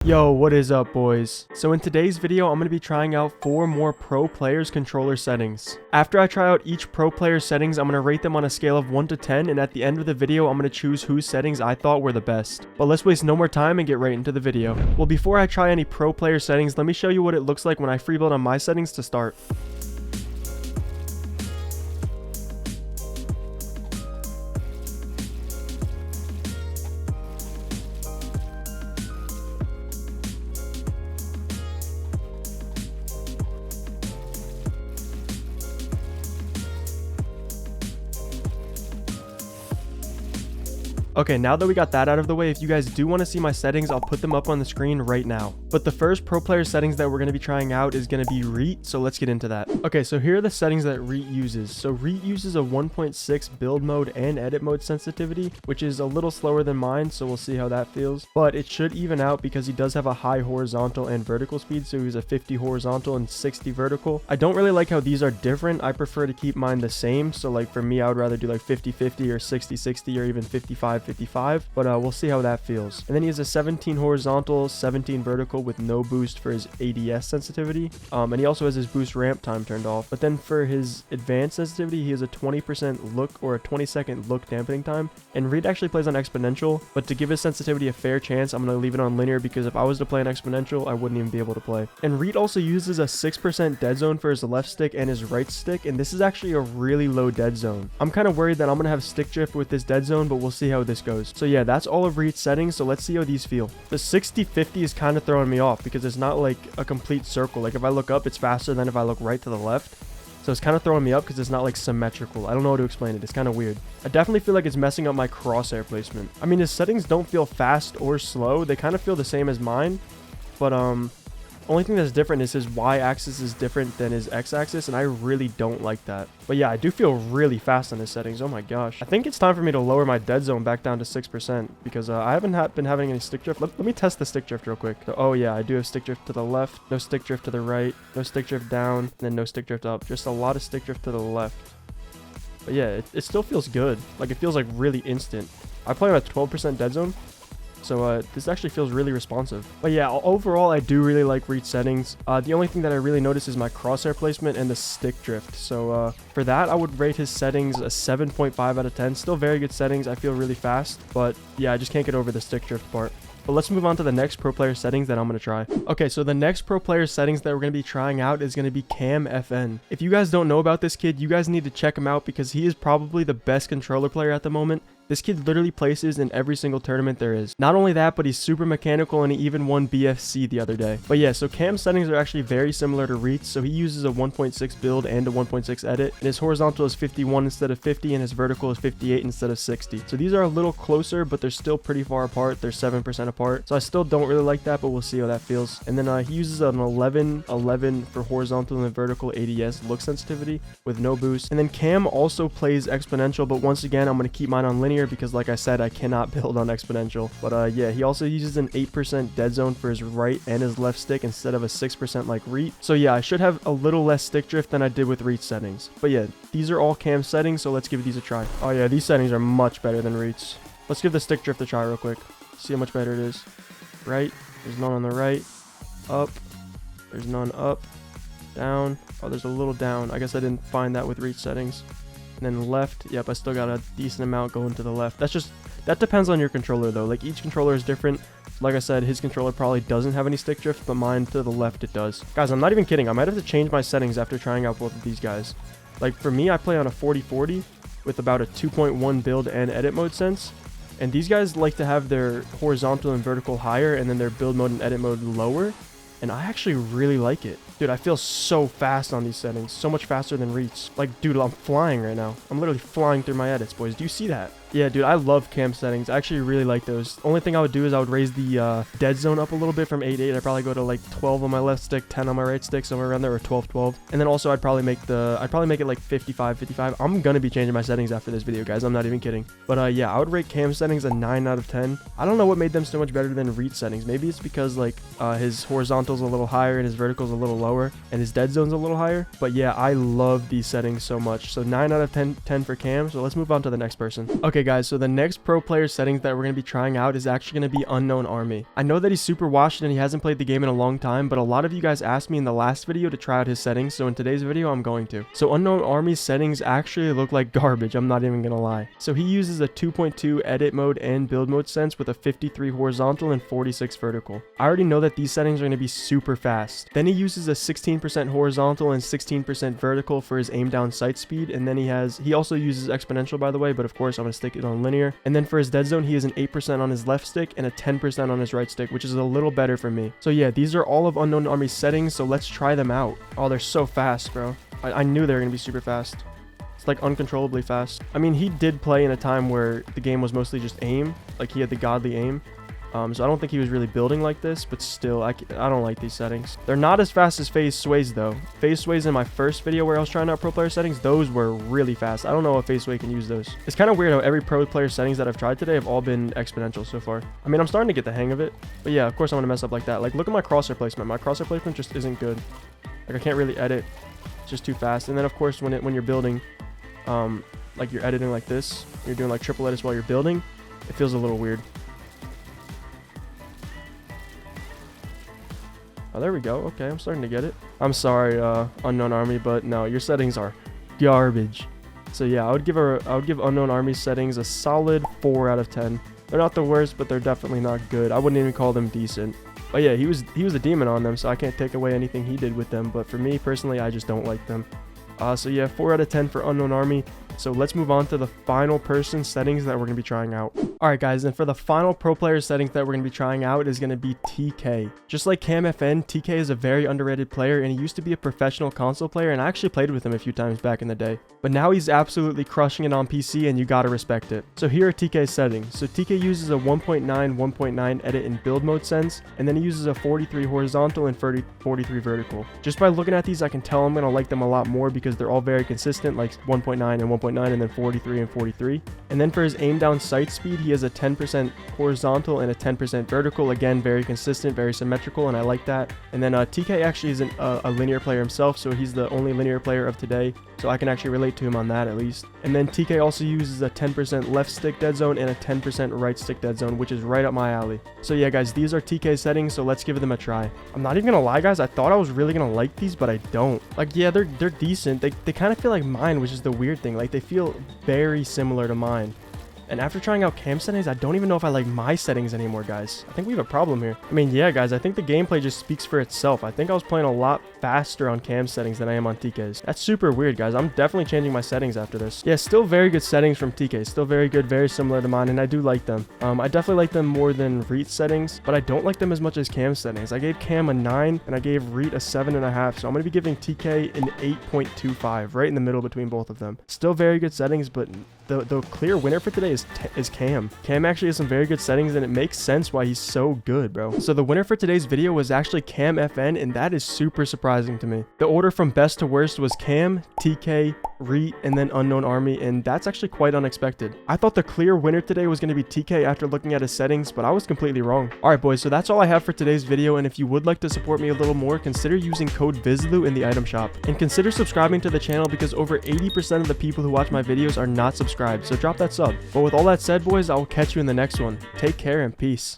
Yo, what is up, boys? So in today's video, I'm going to be trying out 4 more pro players controller settings. After I try out each pro player settings, I'm going to rate them on a scale of 1 to 10, and at the end of the video, I'm going to choose whose settings I thought were the best. But let's waste no more time and get right into the video. Well, before I try any pro player settings, let me show you what it looks like when I free build on my settings to start. Okay, now that we got that out of the way, if you guys do want to see my settings, I'll put them up on the screen right now. But the first pro player settings that we're going to be trying out is going to be Reet, so let's get into that. Okay, so here are the settings that Reet uses. So Reet uses a 1.6 build mode and edit mode sensitivity, which is a little slower than mine, so we'll see how that feels. But it should even out because he does have a high horizontal and vertical speed, so he's a 50 horizontal and 60 vertical. I don't really like how these are different. I prefer to keep mine the same, so like for me, I would rather do like 50-50 or 60-60 or even 55-55, but we'll see how that feels. And then he has a 17 horizontal, 17 vertical with no boost for his ADS sensitivity, and he also has his boost ramp time turned off. But then for his advanced sensitivity, he has a 20% look or a 20-second look dampening time, and Reet actually plays on exponential, but to give his sensitivity a fair chance, I'm going to leave it on linear because if I was to play on exponential, I wouldn't even be able to play. And Reet also uses a 6% dead zone for his left stick and his right stick, and this is actually a really low dead zone. I'm kind of worried that I'm going to have stick drift with this dead zone, but we'll see how this goes. So yeah, that's all of Reet's settings, so let's see how these feel. The 60-50 is kind of throwing me off because it's not like a complete circle. Like if I look up, it's faster than if I look right to the left. So it's kind of throwing me up because it's not like symmetrical. I don't know how to explain it. It's kind of weird. I definitely feel like it's messing up my crosshair placement. I mean, his settings don't feel fast or slow. They kind of feel the same as mine, but only thing that's different is his y-axis is different than his x-axis, and I really don't like that. But yeah, I do feel really fast on his settings. Oh my gosh. I think it's time for me to lower my dead zone back down to 6% because I haven't been having any stick drift. Let me test the stick drift real quick. So, oh yeah, I do have stick drift to the left, no stick drift to the right, no stick drift down, and then no stick drift up. Just a lot of stick drift to the left. But yeah, it still feels good. Like it feels like really instant. I play on a 12% dead zone. So this actually feels really responsive. But yeah, overall, I do really like Reet's settings. The only thing that I really notice is my crosshair placement and the stick drift. So for that, I would rate his settings a 7.5 out of 10. Still very good settings. I feel really fast. But yeah, I just can't get over the stick drift part. But let's move on to the next pro player settings that I'm going to try. Okay, so the next pro player settings that we're going to be trying out is going to be Camfn. If you guys don't know about this kid, you guys need to check him out because he is probably the best controller player at the moment. This kid literally places in every single tournament there is. Not only that, but he's super mechanical and he even won BFC the other day. But yeah, so Cam's settings are actually very similar to Reet's. So he uses a 1.6 build and a 1.6 edit. And his horizontal is 51 instead of 50 and his vertical is 58 instead of 60. So these are a little closer, but they're still pretty far apart. They're 7% apart. So I still don't really like that, but we'll see how that feels. And then he uses an 11 for horizontal and vertical ADS look sensitivity with no boost. And then Cam also plays exponential, but once again, I'm going to keep mine on linear because like I said, I cannot build on exponential. But yeah, he also uses an 8% dead zone for his right and his left stick instead of a 6% like Reet. So yeah, I should have a little less stick drift than I did with Reet's settings. But yeah, these are all Cam's settings, so let's give these a try. Oh yeah, these settings are much better than Reet's. Let's give the stick drift a try real quick. See how much better it is. Right, there's none on the right. Up, there's none up. Down, oh there's a little down. I guess I didn't find that with Reet's settings. And then left, yep, I still got a decent amount going to the left. That depends on your controller though. Like each controller is different. Like I said, his controller probably doesn't have any stick drift, but mine to the left it does. Guys, I'm not even kidding. I might have to change my settings after trying out both of these guys. Like for me, I play on a 40-40 with about a 2.1 build and edit mode sense. And these guys like to have their horizontal and vertical higher and then their build mode and edit mode lower. And I actually really like it. Dude, I feel so fast on these settings. So much faster than Reet's. Like, dude, I'm flying right now. I'm literally flying through my edits, boys. Do you see that? Yeah, dude, I love Cam settings. I actually really like those. Only thing I would do is I would raise the dead zone up a little bit from 8-8. I'd probably go to like 12 on my left stick, 10 on my right stick, somewhere around there, or 12-12. And then also I'd probably make it like 55-55. I'm gonna be changing my settings after this video, guys. I'm not even kidding. But yeah, I would rate Cam settings a 9 out of 10. I don't know what made them so much better than Reet settings. Maybe it's because like his horizontal's a little higher and his vertical's a little lower and his dead zone's a little higher. But yeah, I love these settings so much. So 9 out of 10 for Cam. So let's move on to the next person. Okay, Okay guys, so the next pro player settings that we're going to be trying out is actually going to be Unknown Army. I know that he's super washed and he hasn't played the game in a long time, but a lot of you guys asked me in the last video to try out his settings, so in today's video I'm going to. So Unknown Army's settings actually look like garbage, I'm not even going to lie. So he uses a 2.2 edit mode and build mode sense with a 53 horizontal and 46 vertical. I already know that these settings are going to be super fast. Then he uses a 16% horizontal and 16% vertical for his aim down sight speed, and then he also uses exponential, by the way, but of course I'm going to stick it on linear. And then for his dead zone, he has an 8% on his left stick and a 10% on his right stick, which is a little better for me. So yeah, these are all of Unknown Army's settings, so let's try them out. Oh, they're so fast, bro. I knew they were going to be super fast. It's like uncontrollably fast. I mean, he did play in a time where the game was mostly just aim. Like he had the godly aim. So I don't think he was really building like this, but still, I don't like these settings. They're not as fast as phase sways though. Phase sways in my first video where I was trying out pro player settings, those were really fast. I don't know if phase sway can use those. It's kind of weird how every pro player settings that I've tried today have all been exponential so far. I mean, I'm starting to get the hang of it, but yeah, of course I'm gonna mess up like that. Like, look at my crosshair placement. My crosshair placement just isn't good. Like, I can't really edit. It's just too fast. And then of course when you're building, like you're editing like this, you're doing like triple edits while you're building, it feels a little weird. Oh, there we go. Okay, I'm starting to get it. I'm sorry, Unknown Army, but no, your settings are garbage. So yeah, I would give Unknown Army's settings a solid 4 out of 10. They're not the worst, but they're definitely not good. I wouldn't even call them decent. But yeah, he was a demon on them, so I can't take away anything he did with them. But for me personally, I just don't like them. So yeah, 4 out of 10 for Unknown Army. So let's move on to the final person settings that we're going to be trying out. Alright guys, and for the final pro player settings that we're going to be trying out is going to be Tkay. Just like Camfn, Tkay is a very underrated player, and he used to be a professional console player, and I actually played with him a few times back in the day. But now he's absolutely crushing it on PC, and you gotta respect it. So here are Tkay's settings. So Tkay uses a 1.9 edit and build mode sense, and then he uses a 43 horizontal and 43 vertical. Just by looking at these, I can tell I'm going to like them a lot more because they're all very consistent, like 1.9 and 1.9, and then 43 and 43. And then for his aim down sight speed, he has a 10% horizontal and a 10% vertical. Again, very consistent, very symmetrical, and I like that. And then Tkay actually isn't a linear player himself, so he's the only linear player of today, so I can actually relate to him on that at least. And then Tkay also uses a 10% left stick dead zone and a 10% right stick dead zone, which is right up my alley. So yeah guys, these are Tkay's settings, so let's give them a try. I'm not even gonna lie guys, I thought I was really gonna like these, but I don't. Like, yeah, they're decent. They kind of feel like mine, which is the weird thing. Like, they feel very similar to mine. And after trying out Cam settings, I don't even know if I like my settings anymore, guys. I think we have a problem here. I mean, yeah, guys, I think the gameplay just speaks for itself. I think I was playing a lot faster on Cam settings than I am on Tkay's. That's super weird, guys. I'm definitely changing my settings after this. Yeah, still very good settings from Tkay. Still very good, very similar to mine, and I do like them. I definitely like them more than Reet's settings, but I don't like them as much as Cam's settings. I gave Cam a 9, and I gave Reet a 7.5, so I'm going to be giving Tkay an 8.25, right in the middle between both of them. Still very good settings, but the clear winner for today is Cam. Cam actually has some very good settings, and it makes sense why he's so good, bro. So the winner for today's video was actually Camfn, and that is super surprising to me. The order from best to worst was Cam, Tkay, Reet, and then Unknown Army, and that's actually quite unexpected. I thought the clear winner today was going to be Tkay after looking at his settings, but I was completely wrong. Alright boys, so that's all I have for today's video, and if you would like to support me a little more, consider using code Vizeloo in the item shop. And consider subscribing to the channel because over 80% of the people who watch my videos are not subscribed, so drop that sub. But with all that said boys, I will catch you in the next one. Take care and peace.